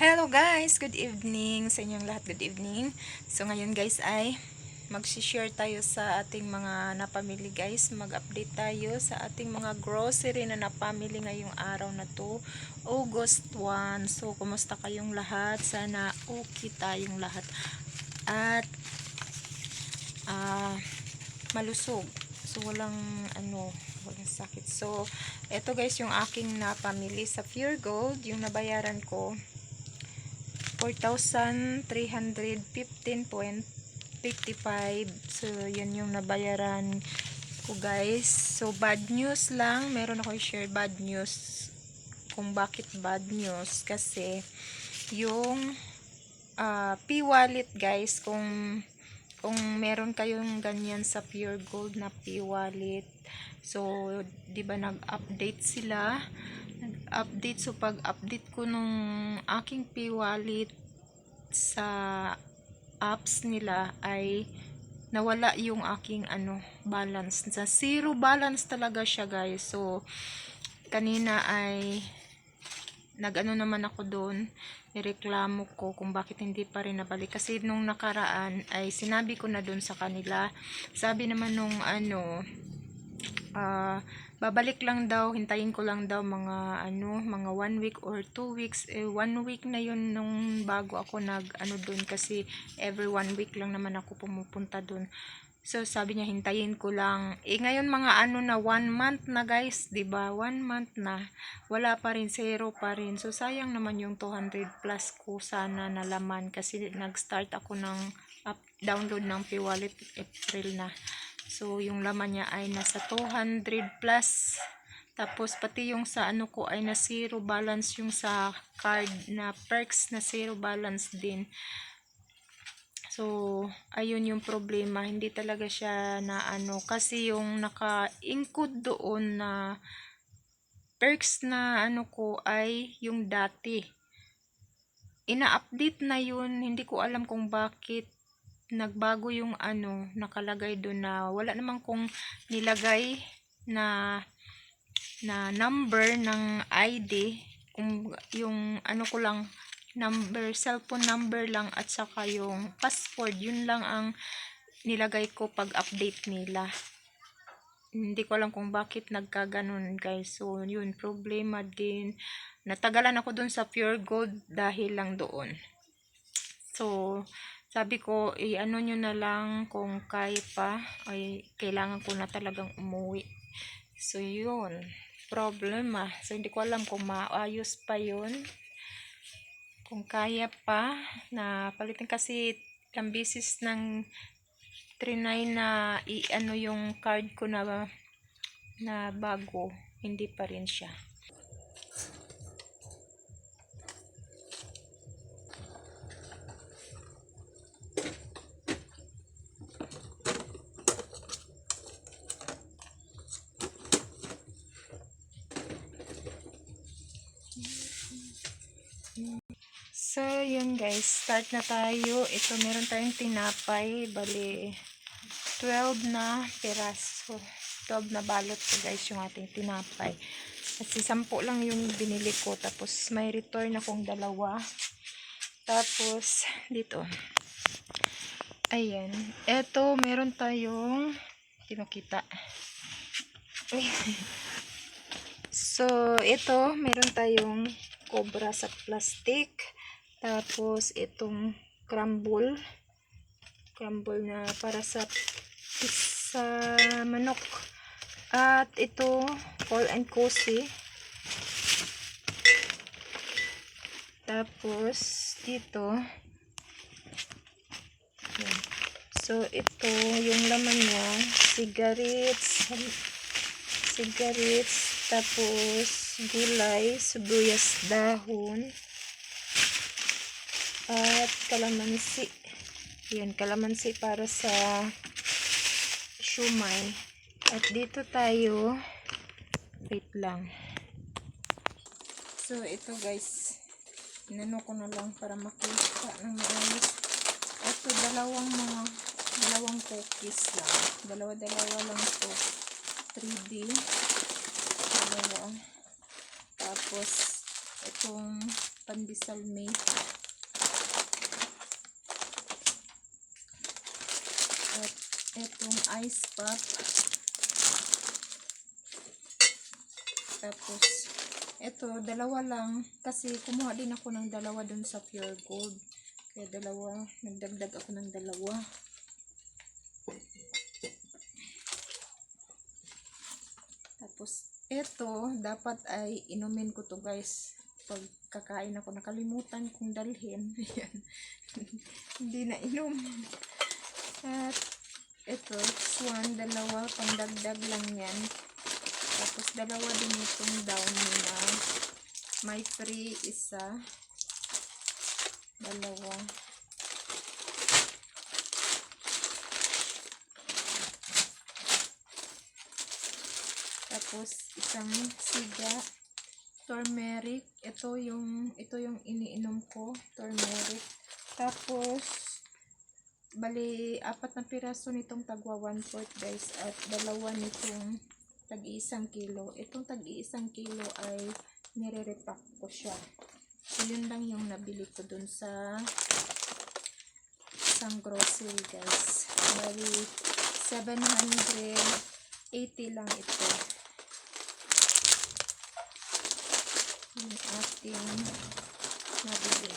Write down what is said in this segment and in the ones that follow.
Hello guys, good evening sa inyong lahat, good evening. So ngayon guys ay mag-share tayo sa ating mga napamili guys. Mag-update tayo sa ating mga grocery na napamili ngayong araw na to, August 1. So kumusta kayong lahat? Sana okay tayong lahat. At malusog. So walang walang sakit. So eto guys yung aking napamili sa Pure Gold, yung nabayaran ko 4,315.55. So yan yung nabayaran ko guys. So bad news lang, meron ako i-share bad news. Kung bakit bad news, kasi yung P-wallet guys, kung meron kayong ganyan sa Pure Gold na P-wallet, so di ba nag-update sila, so pag-update ko nung aking P-wallet sa apps nila ay nawala yung aking balance. Sa zero balance talaga siya guys. So kanina ay naman ako doon, nireklamo ko kung bakit hindi pa rin nabalik, kasi nung nakaraan ay sinabi ko na doon sa kanila. Sabi naman nung babalik lang daw, hintayin ko lang daw mga 1 week or 2 weeks. 1 week na yun nung bago ako doon, kasi every 1 week lang naman ako pumupunta doon. So sabi niya hintayin ko lang. Ngayon mga na 1 month na guys, 'di ba? 1 month na. Wala pa rin, zero pa rin. So sayang naman yung 200 plus ko sana na laman, kasi nag-start ako ng download ng P-wallet April na. So yung laman niya ay nasa 200 plus. Tapos pati yung sa ko ay na zero balance, yung sa card na perks na zero balance din. So ayun yung problema, hindi talaga siya na kasi yung naka-include doon na perks na ko ay yung dati. Ina-update na yun, hindi ko alam kung bakit nagbago yung nakalagay doon, na wala namang kung nilagay na number ng ID, kung yung ko lang number, cellphone number lang, at saka yung password, yun lang ang nilagay ko pag update nila. Hindi ko alam kung bakit nagkaganon guys. So yun, problema din. Natagalan ako dun sa Pure Gold dahil lang doon. So sabi ko nyo na lang, kung kaya pa ay kailangan ko na talagang umuwi. So yun, problema. So hindi ko alam kung maayos pa yun, kung kaya pa na palitin, kasi ilang beses nang trinay na yung card ko na bago, hindi pa rin siya. So yun guys, start na tayo. Ito, meron tayong tinapay, bali 12 na piraso, 12 na balot ko guys yung ating tinapay, kasi 10 lang yung binili ko. Tapos may return akong dalawa. Tapos dito, ayan, eto meron tayong kinukita. So ito, meron tayong cobra sa plastic. Tapos itong crumble na para sa manok. At ito, Call and Cozy. Tapos dito, yan. So ito yung laman niya, cigarettes, tapos gulay, sibuyas dahon, at kalamansi. Yan, kalamansi para sa shumai. At dito tayo, wait lang. So ito guys, inano ko na lang para makita ng maayos. Ito, dalawang cookies lang. Dalawa lang to. 3D. Dalawa. Tapos itong Pandisalme. At etong ice pop. Tapos, ito, dalawa lang. Kasi kumuha din ako ng dalawa dun sa Pure Gold. Kaya dalawa, nagdagdag ako ng dalawa. Tapos, ito, dapat ay inumin ko to guys. Pag kakain ako, nakalimutan kong dalhin. Ayan. Hindi na inom. At, ito, swan, dalawa, pangdagdag lang yan. Tapos, dalawa din itong downy na may free isa. Dalawa. Tapos, isang siga. Turmeric. Ito yung iniinom ko. Turmeric. Tapos, bali, 4 na piraso nitong tagwa 1/4 guys. At dalawa nitong tag-iisang kilo. Itong tag-iisang kilo ay nire-repack ko siya. So, yun lang yung nabili ko dun sa isang grocery guys. Bali, 780 lang ito. Yung ating nabili.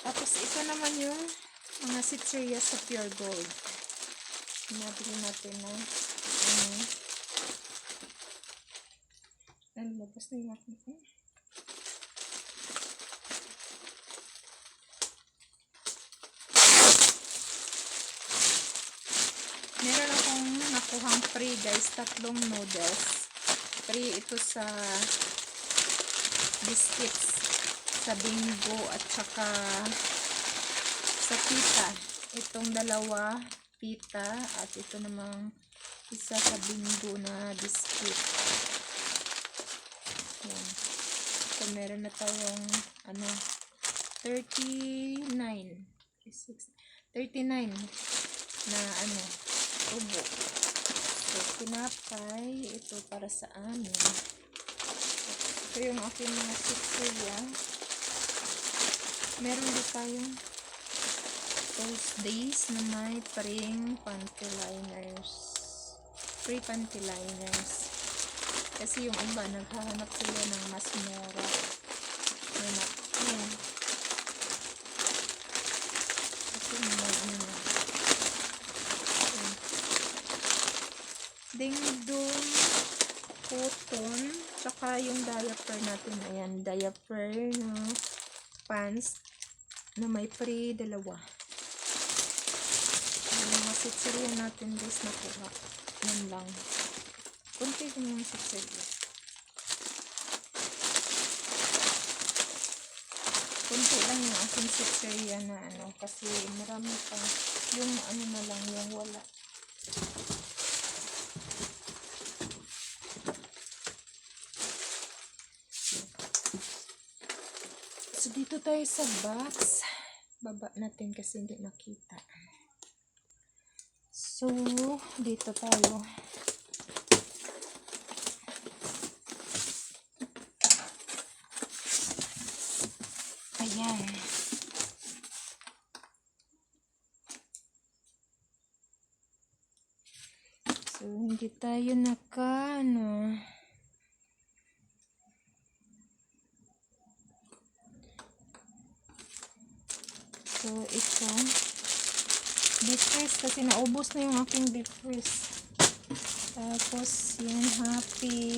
Tapos, ito naman yung mga sitseria sa Pure Gold. Nabili natin na labas na yung aking meron akong nakuhang free guys, 3 noodles. Free ito sa biscuits sa Bimbo at saka sa Pita. Itong dalawa Pita at ito namang isa sa Bimbo na biscuit. Yan. So meron na tayong 39 na ubo. So tinapay ito para sa amin. Ito yung aking mga sitseria. Meron din tayong Those Days na may free panty liners. Free panty liners. Kasi yung iba naghahanap sila ng mas mura. Yan. Kasi may Dingdong cotton. Tsaka yung diaper natin. Ayan, diaper na pants na may free dalawa. Yung mga sitseria natin guys nakuha. Yan lang. Kunti din yung sitseria. Kunti lang yung aking sitseria na kasi marami pa. Yung na lang, yung wala. So, dito tayo sa box. Baba natin kasi hindi nakita. So, dito tayo. Ayan. So, hindi tayo So, ito. Deep freeze kasi naubos na yung aking deep freeze. Tapos, yung Happy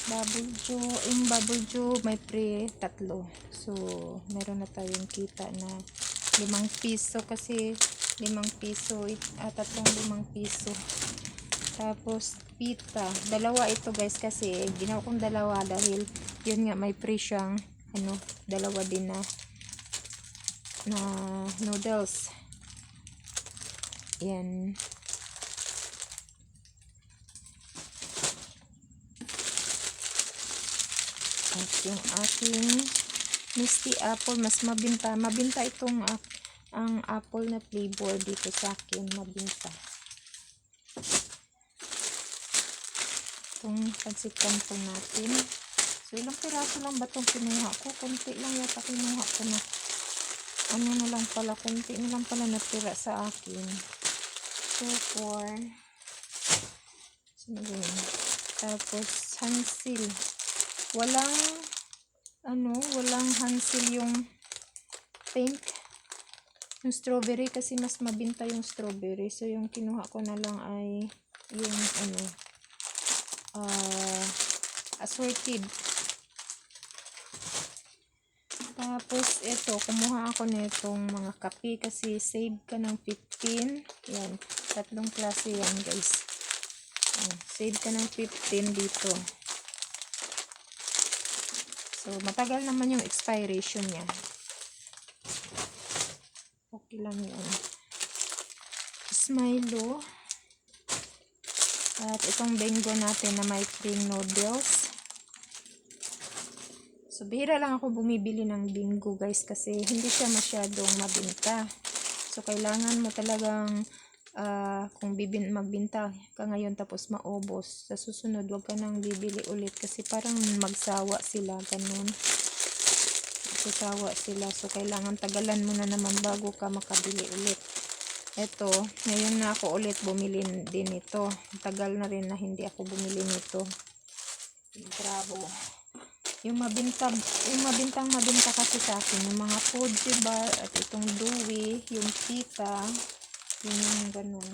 Bubble Joe. Yung Bubble Joe, may free 3. So, meron na tayong kita na 5 piso kasi 5 piso. 5 piso. Tapos, Pita. Dalawa ito guys kasi ginawa kong dalawa dahil yun nga may free siyang dalawa din na noodles. Yan. At yung ating Misty Apple, mas mabinta itong ang apple na flavor dito sa akin, mabinta. itong pancit canton natin. So, ilang piraso lang ba itong kinuha ko? Kunti lang yata kinuha ko na. Ano na lang pala, kunti na lang pala natira sa akin. So, tapos, Hansil. Walang Hansil yung pink. Yung strawberry kasi mas mabinta yung strawberry. So, yung kinuha ko na lang ay yung assorted. Tapos, ito, kumuha ako nitong mga kape kasi save ka ng 15. Yan, tatlong klase yan, guys. Save ka ng 15 dito. So, matagal naman yung expiration niya. Okay lang yan. Milo. At itong Bengo natin na may cream noodles. So, bihira lang ako bumibili ng Bingo, guys, kasi hindi siya masyadong mabinta. So, kailangan mo talagang kung magbinta ka ngayon tapos maubos, sa susunod wag ka nang bibili ulit kasi parang magsawa sila, ganun. Magsasawa sila. So, kailangan tagalan mo na naman bago ka makabili ulit. Ito, ngayon na ako ulit bumili din ito. Tagal na rin na hindi ako bumili nito. Bravo. Yung mabintang mabinta kasi sa akin, yung mga Fuji bar at itong Dewy, yung Pita, yung ganun.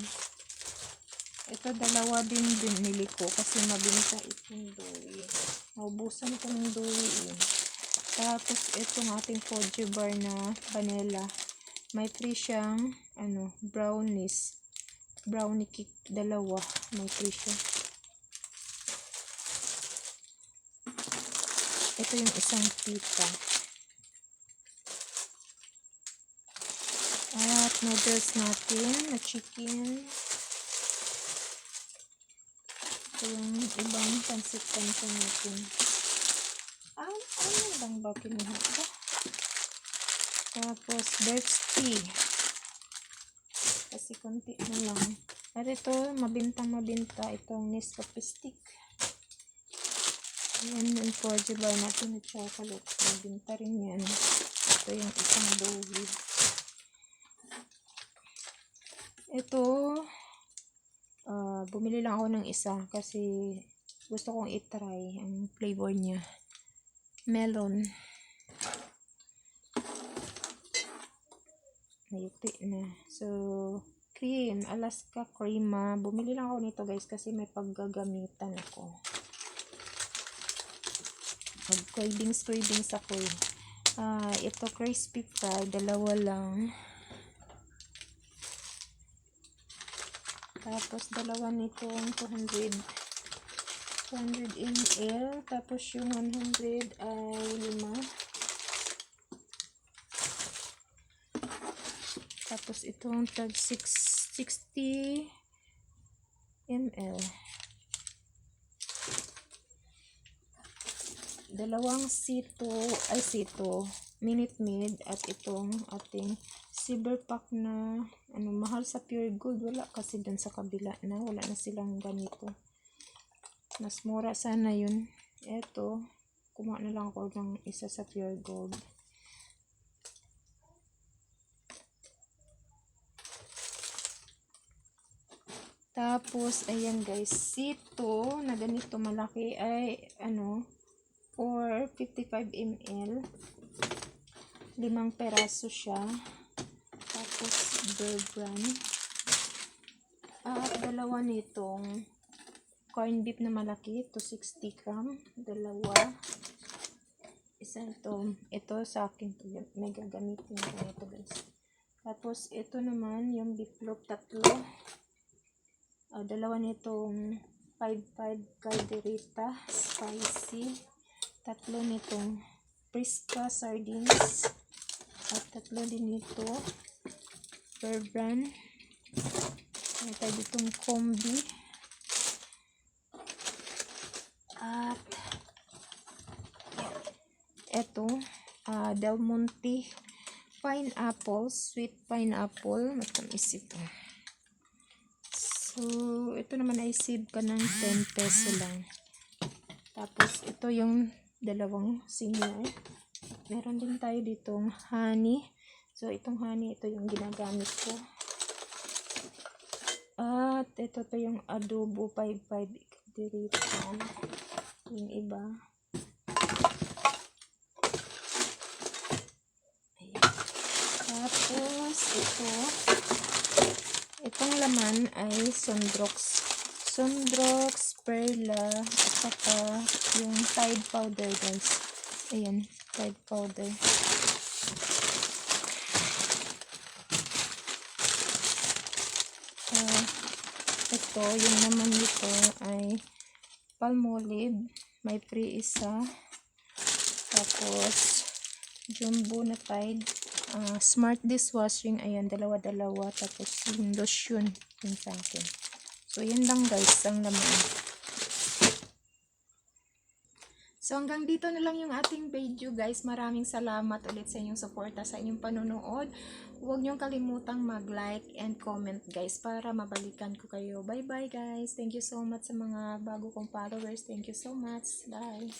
Ito, dalawa din binili ko kasi mabinta itong Dewy. Maubusan ko ng Dewy eh. Tapos, itong ating Fuji bar na vanilla. May free siyang, brownie cake, dalawa. May free siya. Ito yung isang pita. At noodles natin na chicken. Ito yung ibang pancit canton natin. Ano lang ba kinuha ko? Tapos birch tea. Kasi konti na lang. At ito, mabinta itong Nescafe stick. Yan yung Fuji bar natin na chocolate. Mabinta rin yan. Ito yung isang Dewy. Ito, bumili lang ako ng isa kasi gusto kong itry ang flavor niya. Melon. Nayupi na. So, cream. Alaska Crema. Bumili lang ako nito, guys, kasi may paggagamitan ako. Mag-cravings ako eh. Ito crispy fry. Dalawa lang. Tapos, dalawa nitong 200 ml. Tapos, yung 100 ay 5. Tapos, itong 60 ml. Dalawang sito, Minute Maid, at itong ating silver pack na, mahal sa Pure Gold. Wala kasi dun sa kabila na, wala na silang ganito. Mas mura sana yun. Eto, kumuha na lang ako ng isa sa Pure Gold. Tapos, ayan guys, sito na ganito malaki ay, for 55 ml. 5 peraso siya. Tapos, Bear Brand. At dalawa nitong corn beef na malaki. Ito, 60 gram. Dalawa. Isa ito sa akin. May gagamitin ko ito, guys. Tapos, ito naman, yung beef loaf, 3. Dalawa nitong 5-5 caldereta spicy. 3 nitong Prisca sardines. At 3 din nito Bear Brand. May tayo ditong combi. At eto, Del Monte pineapple, sweet pineapple. Matamis ito. So, So, ito naman ay save ka ng 10 peso lang. Tapos, ito yung dalawang senior. Meron din tayo ditong honey. So, itong honey, ito yung ginagamit ko. At, ito to yung adobo 55 dito. Yung iba. Ayan. Tapos, itong laman ay Sundrox, Perla, at saka yung Tide powder, guys. Ayan, Tide powder. Ito, yung naman nito ay Palmolive, may free isa. Tapos, Jumbo na Tide, Smart Dishwashing, ayan, dalawa-dalawa. Tapos, yung lotion, yun sa akin. So, yan lang guys, ang laman. So, hanggang dito na lang yung ating video guys. Maraming salamat ulit sa inyong suporta, sa inyong panonood. Huwag niyong kalimutang mag-like and comment guys para mabalikan ko kayo. Bye-bye guys. Thank you so much sa mga bago kong followers. Thank you so much. Bye.